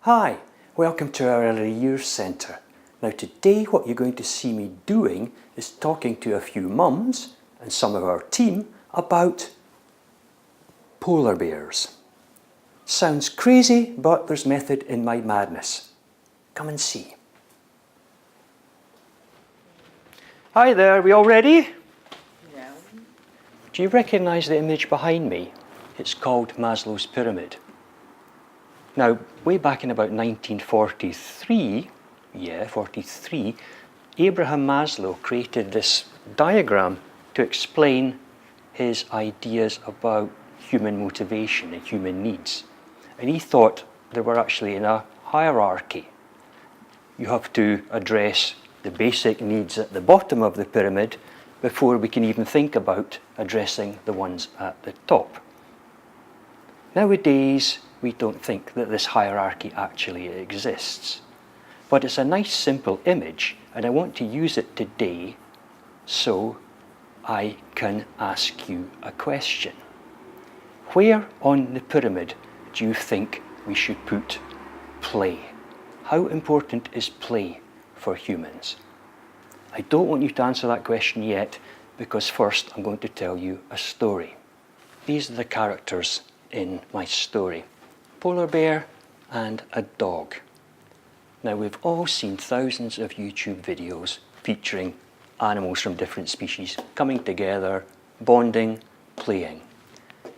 Hi, welcome to our Early Years Centre. Now today what you're going to see me doing is talking to a few mums and some of our team about polar bears. Sounds crazy, but there's method in my madness. Come and see. Hi there, we all ready? Yeah. Do you recognise the image behind me? It's called Maslow's Pyramid. Now, way back in about 1943, Abraham Maslow created this diagram to explain his ideas about human motivation and human needs. And he thought they were actually in a hierarchy. You have to address the basic needs at the bottom of the pyramid before we can even think about addressing the ones at the top. Nowadays, we don't think that this hierarchy actually exists. But it's a nice simple image, and I want to use it today so I can ask you a question. Where on the pyramid do you think we should put play? How important is play for humans? I don't want you to answer that question yet, because first I'm going to tell you a story. These are the characters in my story. Polar bear and a dog. Now we've all seen thousands of YouTube videos featuring animals from different species coming together, bonding, playing.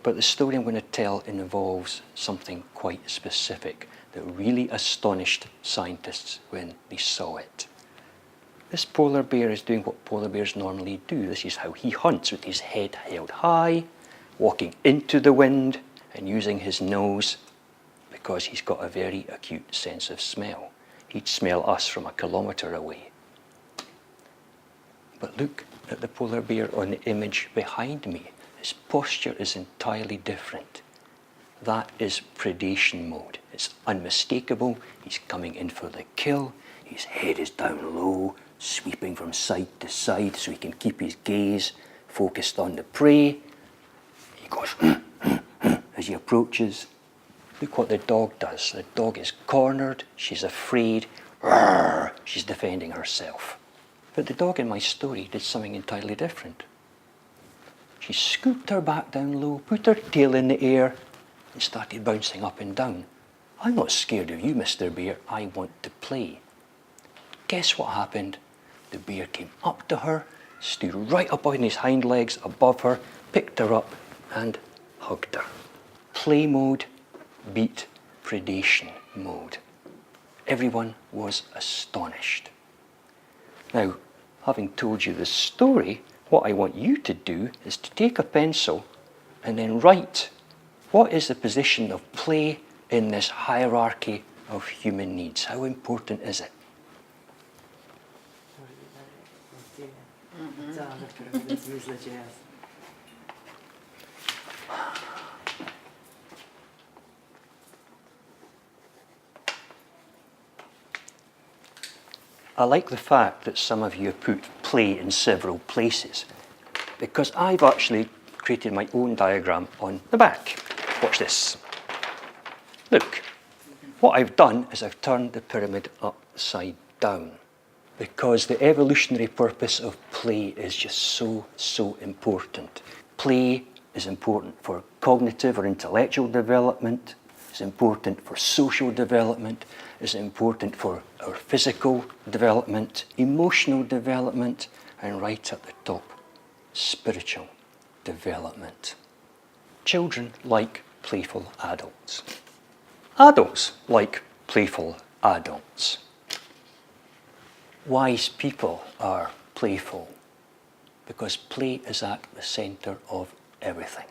But the story I'm going to tell involves something quite specific that really astonished scientists when they saw it. This polar bear is doing what polar bears normally do. This is how he hunts, with his head held high, walking into the wind and using his nose because he's got a very acute sense of smell. He'd smell us from a kilometre away. But look at the polar bear on the image behind me. His posture is entirely different. That is predation mode. It's unmistakable. He's coming in for the kill. His head is down low, sweeping from side to side so he can keep his gaze focused on the prey. He goes as he approaches. Look what the dog does. The dog is cornered, she's afraid, she's defending herself. But the dog in my story did something entirely different. She scooped her back down low, put her tail in the air, and started bouncing up and down. I'm not scared of you, Mr. Bear, I want to play. Guess what happened? The bear came up to her, stood right up on his hind legs above her, picked her up and hugged her. Play mode beat predation mode. Everyone was astonished. Now, having told you this story, what I want you to do is to take a pencil and then write what is the position of play in this hierarchy of human needs. How important is it? I like the fact that some of you have put play in several places, because I've actually created my own diagram on the back. Watch this. Look, what I've done is I've turned the pyramid upside down, because the evolutionary purpose of play is just so important. Play is important for cognitive or intellectual development. It's important for social development. It's important for our physical development, emotional development, and right at the top, spiritual development. Children like playful adults. Adults like playful adults. Wise people are playful because play is at the centre of everything.